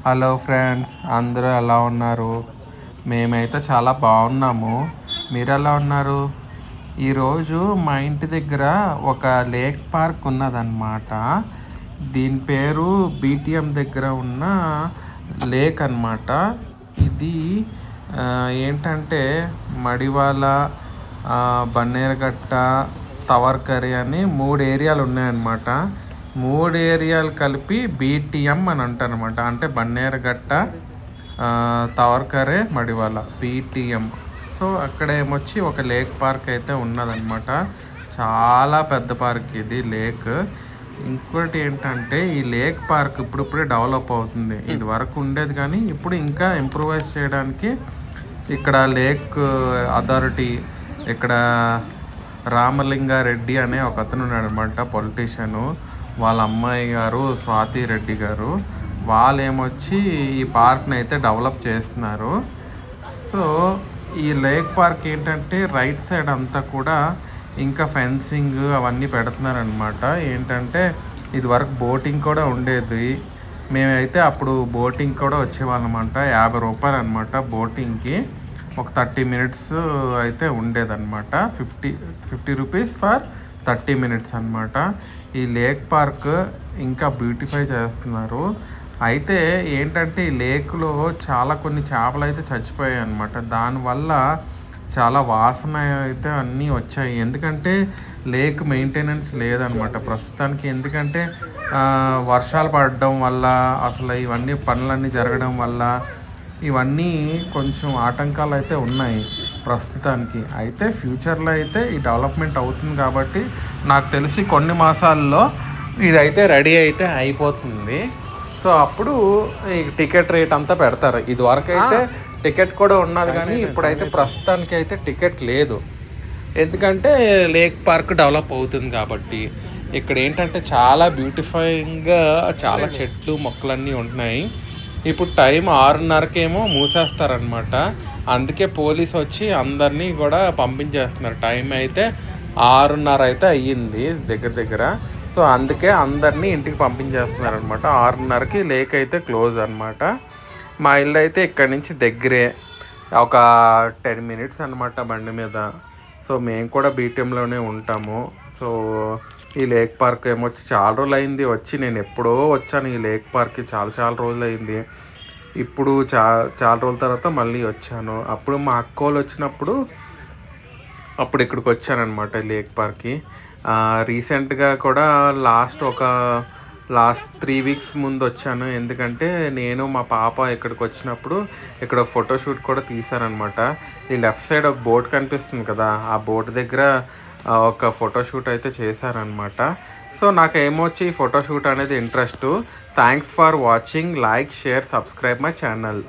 Hello friends, అందరూ ఎలా ఉన్నారు? మేమైతే చాలా బాగున్నాము. మీరు ఎలా ఉన్నారు? ఈరోజు మా ఇంటి దగ్గర ఒక లేక్ పార్క్ ఉన్నదన్నమాట. దీని పేరు బీటీఎం దగ్గర ఉన్న లేక్ అన్నమాట. ఇది ఏంటంటే మడివాల, బన్నేరగట్ట, తవర్కరి అని 3 ఏరియాలు ఉన్నాయన్నమాట. 3 ఏరియాలు కలిపి బీటీఎం అని అంటారనమాట. అంటే బన్నేరగట్ట, తవర్కరే, మడివాల బీటీఎం. సో అక్కడ ఏమొచ్చి ఒక లేక్ పార్క్ అయితే ఉన్నదన్నమాట. చాలా పెద్ద పార్క్ ఇది లేక్. ఇంకోటి ఏంటంటే ఈ లేక్ పార్క్ ఇప్పుడిప్పుడే డెవలప్ అవుతుంది. ఇది వరకు ఉండేది కానీ ఇప్పుడు ఇంకా ఇంప్రూవైజ్ చేయడానికి ఇక్కడ లేక్ అథారిటీ, ఇక్కడ రామలింగారెడ్డి అనే ఒక అతను ఉన్నాడు అనమాట, పొలిటీషియను. వాళ్ళ అమ్మాయి గారు స్వాతి రెడ్డి గారు, వాళ్ళు ఏమొచ్చి ఈ పార్క్ని అయితే డెవలప్ చేస్తున్నారు. సో ఈ లేక్ పార్క్ ఏంటంటే రైట్ సైడ్ అంతా కూడా ఇంకా ఫెన్సింగ్ అవన్నీ పెడుతున్నారనమాట. ఏంటంటే ఇది వరకు బోటింగ్ కూడా ఉండేది. మేమైతే అప్పుడు బోటింగ్ కూడా వచ్చేవాళ్ళం అనమాట. 50 రూపాయలు అనమాట బోటింగ్కి. ఒక 30 మినిట్స్ అయితే ఉండేదన్నమాట. 50 రూపీస్ ఫర్ 30 మినిట్స్ అనమాట. ఈ లేక్ పార్క్ ఇంకా బ్యూటిఫై చేస్తున్నారు. అయితే ఏంటంటే ఈ లేక్లో కొన్ని చేపలు అయితే చచ్చిపోయాయి అనమాట. దానివల్ల చాలా వాసన అయితే అన్నీ వచ్చాయి. ఎందుకంటే లేక్ మెయింటెనెన్స్ లేదనమాట ప్రస్తుతానికి. ఎందుకంటే వర్షాలు పడడం వల్ల, అసలు ఇవన్నీ పనులన్నీ జరగడం వల్ల ఇవన్నీ కొంచెం ఆటంకాలు అయితే ఉన్నాయి ప్రస్తుతానికి. అయితే ఫ్యూచర్లో అయితే ఈ డెవలప్మెంట్ అవుతుంది కాబట్టి నాకు తెలిసి కొన్ని మాసాల్లో ఇదైతే రెడీ అయితే అయిపోతుంది. సో అప్పుడు ఈ టికెట్ రేట్ అంతా పెడతారు. ఇది వరకు అయితే టికెట్ కూడా ఉన్నది కానీ ఇప్పుడైతే ప్రస్తుతానికి అయితే టికెట్ లేదు. ఎందుకంటే లేక్ పార్క్ డెవలప్ అవుతుంది కాబట్టి. ఇక్కడ ఏంటంటే చాలా బ్యూటిఫైయింగ్గా చాలా చెట్లు మొక్కలన్నీ ఉంటున్నాయి. ఇప్పుడు టైం 6:30కేమో మూసేస్తారనమాట. అందుకే పోలీస్ వచ్చి అందరినీ కూడా పంపించేస్తున్నారు. టైం అయితే 6:30 అయితే అయ్యింది దగ్గర. సో అందుకే అందరినీ ఇంటికి పంపించేస్తున్నారు అనమాట. 6:30కి లేక్ అయితే క్లోజ్ అనమాట. మా ఇల్లు అయితే ఇక్కడి నుంచి దగ్గరే, ఒక 10 మినిట్స్ అనమాట బండి మీద. సో మేము కూడా బీటీఎంలోనే ఉంటాము. సో ఈ లేక్ పార్క్ ఏమొచ్చి చాలా రోజులు అయింది వచ్చి. నేను ఎప్పుడో వచ్చాను ఈ లేక్ పార్క్కి, చాలా రోజులు అయింది. ఇప్పుడు చాలా రోజుల తర్వాత మళ్ళీ వచ్చాను. అప్పుడు మా అక్క వాళ్ళు వచ్చినప్పుడు అప్పుడు ఇక్కడికి వచ్చానమాట లేక్ పార్క్కి. రీసెంట్గా కూడా లాస్ట్ 3 వీక్స్ ముందు వచ్చాను. ఎందుకంటే నేను మా పాప ఇక్కడికి వచ్చినప్పుడు ఇక్కడ ఫోటోషూట్ కూడా తీశారనమాట. ఈ లెఫ్ట్ సైడ్ ఒక బోట్ కనిపిస్తుంది కదా, ఆ బోట్ దగ్గర ఒక ఫోటోషూట్ అయితే చేశారనమాట. సో నాకేమొచ్చి ఈ ఫోటోషూట్ అనేది interest. Thanks for watching. Like, share, subscribe my channel.